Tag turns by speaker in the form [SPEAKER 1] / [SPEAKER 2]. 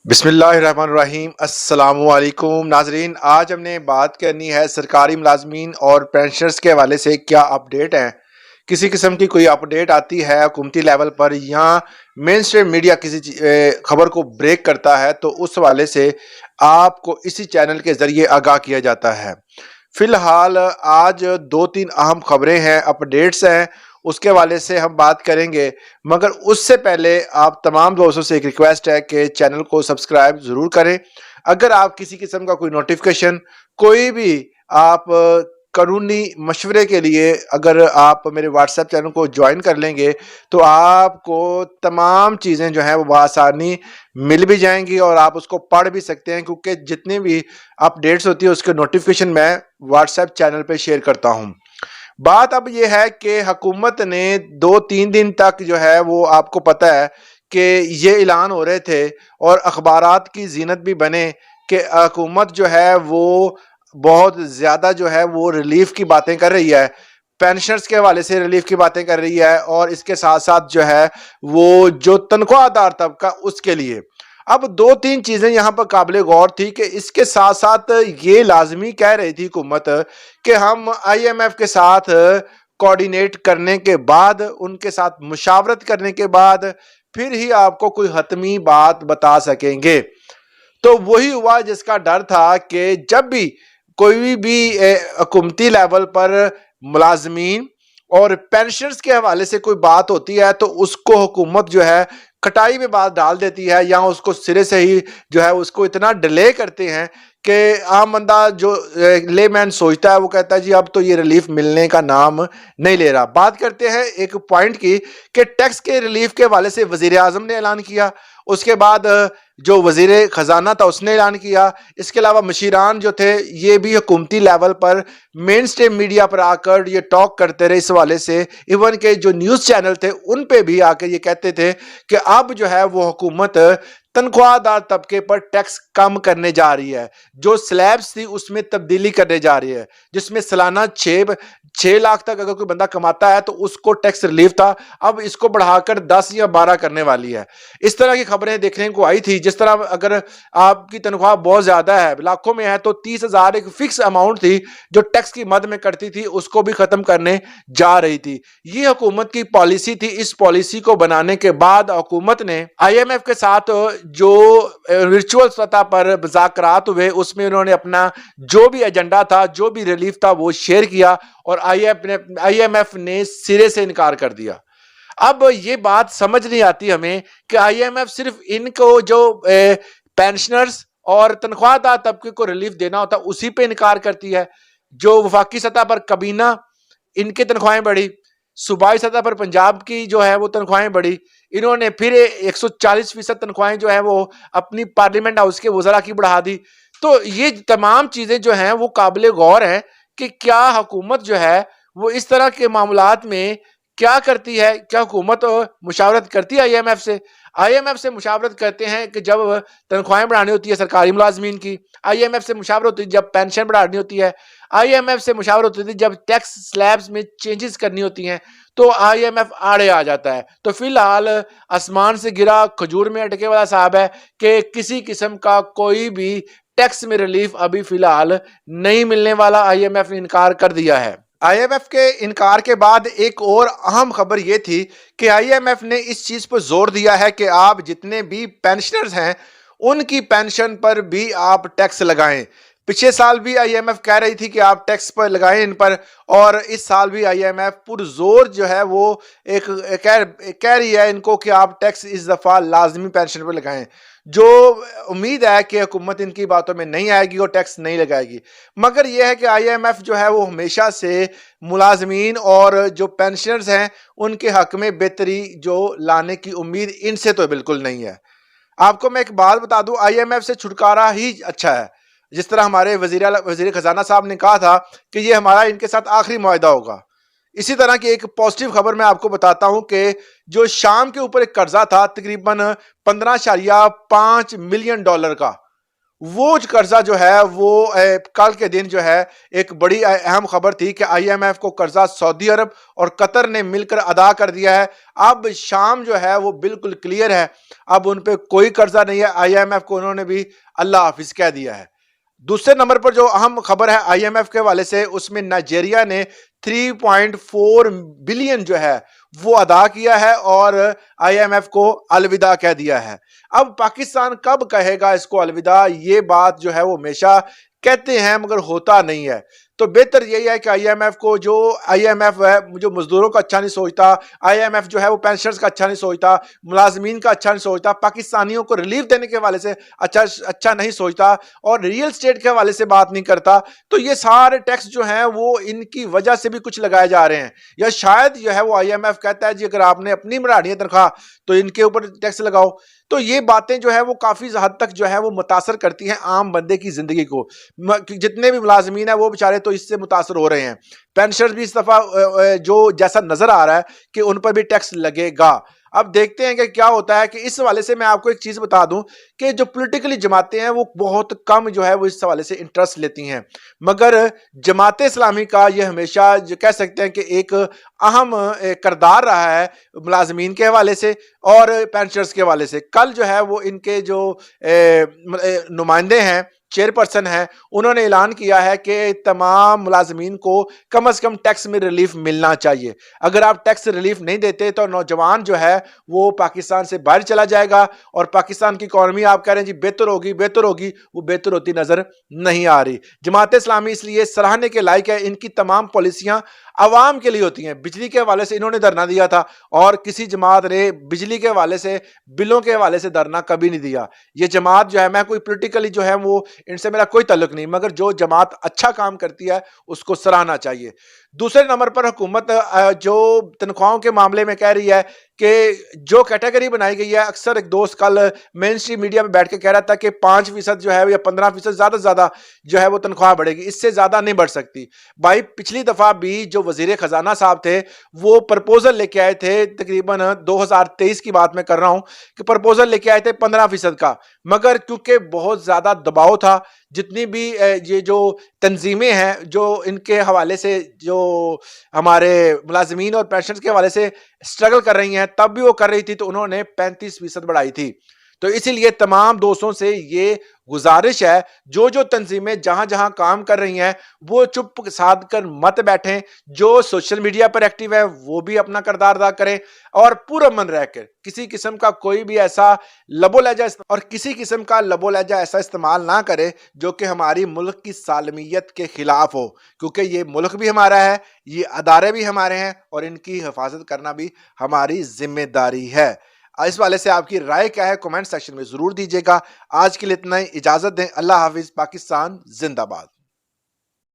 [SPEAKER 1] بسم اللہ الرحمن الرحیم۔ السلام علیکم ناظرین، آج ہم نے بات کرنی ہے سرکاری ملازمین اور پینشنرز کے حوالے سے کیا اپڈیٹ ہیں۔ کسی قسم کی کوئی اپڈیٹ آتی ہے حکومتی لیول پر یا مین اسٹریم میڈیا کسی خبر کو بریک کرتا ہے تو اس حوالے سے آپ کو اسی چینل کے ذریعے آگاہ کیا جاتا ہے۔ فی الحال آج دو تین اہم خبریں ہیں، اپڈیٹس ہیں، اس کے حوالے سے ہم بات کریں گے، مگر اس سے پہلے آپ تمام دوستوں سے ایک ریکویسٹ ہے کہ چینل کو سبسکرائب ضرور کریں۔ اگر آپ کسی قسم کا کوئی نوٹیفیکیشن، کوئی بھی آپ قانونی مشورے کے لیے اگر آپ میرے واٹس ایپ چینل کو جوائن کر لیں گے تو آپ کو تمام چیزیں جو ہیں وہ بآسانی مل بھی جائیں گی اور آپ اس کو پڑھ بھی سکتے ہیں، کیونکہ جتنی بھی اپڈیٹس ہوتی ہے اس کے نوٹیفیکیشن میں واٹس ایپ چینل پہ شیئر کرتا ہوں۔ بات اب یہ ہے کہ حکومت نے دو تین دن تک جو ہے وہ آپ کو پتہ ہے کہ یہ اعلان ہو رہے تھے اور اخبارات کی زینت بھی بنے کہ حکومت جو ہے وہ بہت زیادہ جو ہے وہ ریلیف کی باتیں کر رہی ہے، پینشنرز کے حوالے سے ریلیف کی باتیں کر رہی ہے، اور اس کے ساتھ ساتھ جو ہے وہ جو تنخواہ دار طبقہ اس کے لیے۔ اب دو تین چیزیں یہاں پر قابل غور تھی کہ اس کے ساتھ ساتھ یہ لازمی کہہ رہی تھی حکومت کہ ہم آئی ایم ایف کے ساتھ کوارڈینیٹ کرنے کے بعد، ان کے ساتھ مشاورت کرنے کے بعد پھر ہی آپ کو کوئی حتمی بات بتا سکیں گے۔ تو وہی ہوا جس کا ڈر تھا کہ جب بھی کوئی بھی حکومتی لیول پر ملازمین اور پینشنرز کے حوالے سے کوئی بات ہوتی ہے تو اس کو حکومت جو ہے کٹائی میں بات ڈال دیتی ہے، یا اس کو سرے سے ہی جو ہے اس کو اتنا ڈیلے کرتے ہیں کہ عام بندہ جو لے مین سوچتا ہے وہ کہتا ہے جی اب تو یہ ریلیف ملنے کا نام نہیں لے رہا۔ بات کرتے ہیں ایک پوائنٹ کی کہ ٹیکس کے ریلیف کے حوالے سے وزیر اعظم نے اعلان کیا، اس کے بعد جو وزیر خزانہ تھا اس نے اعلان کیا، اس کے علاوہ مشیران جو تھے یہ بھی حکومتی لیول پر مین اسٹریم میڈیا پر آ کر یہ ٹاک کرتے رہے اس حوالے سے، ایون کہ جو نیوز چینل تھے ان پہ بھی آ کے یہ کہتے تھے کہ اب جو ہے وہ حکومت تنخواہ دار طبقے پر ٹیکس کم کرنے جا رہی ہے، جو سلیبس تھی اس میں تبدیلی کرنے جا رہی ہے، جس میں سالانہ 6 لاکھ تک اگر کوئی بندہ کماتا ہے تو اس کو ٹیکس ریلیف تھا، اب اس کو بڑھا کر 10 یا 12 کرنے والی ہے۔ اس طرح کی خبریں دیکھنے کو آئی تھی، جس طرح اگر آپ کی تنخواہ بہت زیادہ ہے، لاکھوں میں ہے، تو 30,000 ایک فکس اماؤنٹ تھی جو ٹیکس کی مد میں کٹتی تھی، اس کو بھی ختم کرنے جا رہی تھی۔ یہ حکومت کی پالیسی تھی۔ اس پالیسی کو بنانے کے بعد حکومت نے آئی ایم ایف کے ساتھ جو ورچوئل سطح پر مذاکرات ہوئے اس میں انہوں نے اپنا جو بھی ایجنڈا تھا، جو بھی ریلیف تھا وہ شیئر کیا، اور آئی ایم ایف نے سرے سے انکار کر دیا۔ اب یہ بات سمجھ نہیں آتی ہمیں کہ آئی ایم ایف صرف ان کو جو پینشنرز اور تنخواہ دار طبقے کو ریلیف دینا ہوتا اسی پہ انکار کرتی ہے۔ جو وفاقی سطح پر کابینہ ان کی تنخواہیں بڑھی، صوبائی سطح پر پنجاب کی جو ہے وہ تنخواہیں بڑھی، انہوں نے پھر 140% تنخواہیں جو ہیں وہ اپنی پارلیمنٹ ہاؤس کے وزراء کی بڑھا دی۔ تو یہ تمام چیزیں جو ہیں وہ قابل غور ہیں کہ کیا حکومت جو ہے وہ اس طرح کے معاملات میں کیا کرتی ہے۔ کیا حکومت مشاورت کرتی ہے آئی ایم ایف سے؟ آئی ایم ایف سے مشاورت کرتے ہیں کہ جب تنخواہیں بڑھانی ہوتی ہے سرکاری ملازمین کی، آئی ایم ایف سے مشاورت ہوتی ہے جب پینشن بڑھانی ہوتی ہے، آئی ایم ایف سے مشاورت ہوتی ہے جب ٹیکس سلیبز میں چینجز کرنی ہوتی ہیں، تو آئی ایم ایف آڑے آ جاتا ہے۔ تو فی الحال آسمان سے گرا کھجور میں اٹکے والا صاحب ہے کہ کسی قسم کا کوئی بھی ٹیکس میں ریلیف ابھی فی الحال نہیں ملنے والا۔ آئی ایم ایف نے انکار کر دیا ہے۔ آئی ایم ایف کے انکار کے بعد ایک اور اہم خبر یہ تھی کہ آئی ایم ایف نے اس چیز پر زور دیا ہے کہ آپ جتنے بھی پینشنرز ہیں ان کی پینشن پر بھی آپ ٹیکس لگائیں۔ پچھلے سال بھی آئی ایم ایف کہہ رہی تھی کہ آپ ٹیکس پر لگائیں ان پر، اور اس سال بھی آئی ایم ایف پرزور جو ہے وہ ایک کہہ رہی ہے ان کو کہ آپ ٹیکس اس دفعہ لازمی پینشن پر لگائیں۔ جو امید ہے کہ حکومت ان کی باتوں میں نہیں آئے گی اور ٹیکس نہیں لگائے گی، مگر یہ ہے کہ آئی ایم ایف جو ہے وہ ہمیشہ سے ملازمین اور جو پینشنرز ہیں ان کے حق میں بہتری جو لانے کی امید ان سے تو بالکل نہیں ہے۔ آپ کو میں ایک بات بتا دوں، آئی ایم ایف سے چھٹکارا ہی اچھا ہے۔ جس طرح ہمارے وزیر خزانہ صاحب نے کہا تھا کہ یہ ہمارا ان کے ساتھ آخری معاہدہ ہوگا، اسی طرح کی ایک پازیٹیو خبر میں آپ کو بتاتا ہوں کہ جو شام کے اوپر ایک قرضہ تھا تقریباً $15.5 ملین کا، وہ قرضہ جو ہے وہ کل کے دن جو ہے ایک بڑی اہم خبر تھی کہ آئی ایم ایف کو قرضہ سعودی عرب اور قطر نے مل کر ادا کر دیا ہے. اب شام جو ہے وہ بالکل کلیئر ہے, اب ان پہ کوئی قرضہ نہیں ہے. آئی ایم ایف کو انہوں نے بھی اللہ حافظ کہہ دیا ہے. دوسرے نمبر پر جو اہم خبر ہے آئی ایم ایف کے حوالے سے, اس میں نائجیریا نے 3.4 بلین جو ہے وہ ادا کیا ہے اور آئی ایم ایف کو الوداع کہہ دیا ہے. اب پاکستان کب کہے گا اس کو الوداع؟ یہ بات جو ہے وہ ہمیشہ کہتے ہیں مگر ہوتا نہیں ہے. تو بہتر یہی ہے کہ آئی ایم ایف کو, جو آئی ایم ایف ہے جو مزدوروں کا اچھا نہیں سوچتا, آئی ایم ایف جو ہے وہ پینشنرز کا اچھا نہیں سوچتا, ملازمین کا اچھا نہیں سوچتا, پاکستانیوں کو ریلیف دینے کے حوالے سے اچھا نہیں سوچتا, اور ریئل اسٹیٹ کے حوالے سے بات نہیں کرتا, تو یہ سارے ٹیکس جو ہیں وہ ان کی وجہ سے بھی کچھ لگائے جا رہے ہیں. یا شاید جو ہے وہ آئی ایم ایف کہتا ہے جی اگر آپ نے اپنی بڑھانی ہے تنخواہ تو ان کے اوپر ٹیکس لگاؤ. تو یہ باتیں جو ہے وہ کافی حد تک جو ہے وہ متاثر کرتی ہیں عام بندے کی زندگی کو. جتنے بھی ملازمین ہیں وہ بیچارے تو اس سے متاثر ہو رہے ہیں. پینشنرز بھی اس دفعہ جو جیسا نظر آ رہا ہے کہ ان پر بھی ٹیکس لگے گا. اب دیکھتے ہیں کہ کیا ہوتا ہے. کہ اس حوالے سے میں آپ کو ایک چیز بتا دوں کہ جو پولیٹیکلی جماعتیں ہیں وہ بہت کم جو ہے وہ اس حوالے سے انٹرسٹ لیتی ہیں, مگر جماعت اسلامی کا یہ ہمیشہ جو کہہ سکتے ہیں کہ ایک اہم کردار رہا ہے ملازمین کے حوالے سے اور پینشنرز کے حوالے سے. کل جو ہے وہ ان کے جو نمائندے ہیں, چیئر پرسن ہیں, انہوں نے اعلان کیا ہے کہ تمام ملازمین کو کم از کم ٹیکس میں ریلیف ملنا چاہیے. اگر آپ ٹیکس ریلیف نہیں دیتے تو نوجوان جو ہے وہ پاکستان سے باہر چلا جائے گا, اور پاکستان کی اکانومی آپ کہہ رہے ہیں جی بہتر ہوگی, وہ بہتر ہوتی نظر نہیں آ رہی. جماعت اسلامی اس لیے سراہنے کے لائق ہے, ان کی تمام پالیسیاں عوام کے لیے ہوتی ہیں. بجلی کے حوالے سے انہوں نے دھرنا دیا تھا, اور کسی جماعت نے بجلی کے حوالے سے, بلوں کے حوالے سے دھرنا کبھی نہیں دیا. یہ جماعت جو ہے, میں کوئی پولیٹیکلی جو ہے وہ ان سے میرا کوئی تعلق نہیں, مگر جو جماعت اچھا کام کرتی ہے اس کو سراہنا چاہیے. دوسرے نمبر پر حکومت جو تنخواہوں کے معاملے میں کہہ رہی ہے کہ جو کیٹیگری بنائی گئی ہے, اکثر ایک دوست کل مین اسٹریم میڈیا میں بیٹھ کے کہہ رہا تھا کہ 5% جو ہے یا 15% زیادہ سے زیادہ جو ہے وہ تنخواہ بڑھے گی, اس سے زیادہ نہیں بڑھ سکتی. بھائی پچھلی دفعہ بھی جو وزیر خزانہ صاحب تھے وہ پرپوزل لے کے آئے تھے, تقریباً 2023 کی بات میں کر رہا ہوں, کہ پرپوزل لے کے آئے تھے 15% کا, مگر کیونکہ بہت زیادہ دباؤ تھا, جتنی بھی یہ جو تنظیمیں ہیں جو ان کے حوالے سے جو ہمارے ملازمین اور پینشنرز کے حوالے سے سٹرگل کر رہی ہیں, تب بھی وہ کر رہی تھی تو انہوں نے 35% بڑھائی تھی. تو اسی لیے تمام دوستوں سے یہ گزارش ہے, جو تنظیمیں جہاں جہاں کام کر رہی ہیں وہ چپ سادھ کر مت بیٹھیں, جو سوشل میڈیا پر ایکٹیو ہے وہ بھی اپنا کردار ادا کریں, اور پرامن رہ کر کسی قسم کا کوئی بھی ایسا لب و لہجہ ایسا استعمال نہ کرے جو کہ ہماری ملک کی سالمیت کے خلاف ہو, کیونکہ یہ ملک بھی ہمارا ہے, یہ ادارے بھی ہمارے ہیں, اور ان کی حفاظت کرنا بھی ہماری ذمہ داری ہے. اس والے سے آپ کی رائے کیا ہے کمنٹ سیکشن میں ضرور دیجیے گا. آج کے لیے اتنا ہی, اجازت دیں, اللہ حافظ. پاکستان زندہ باد.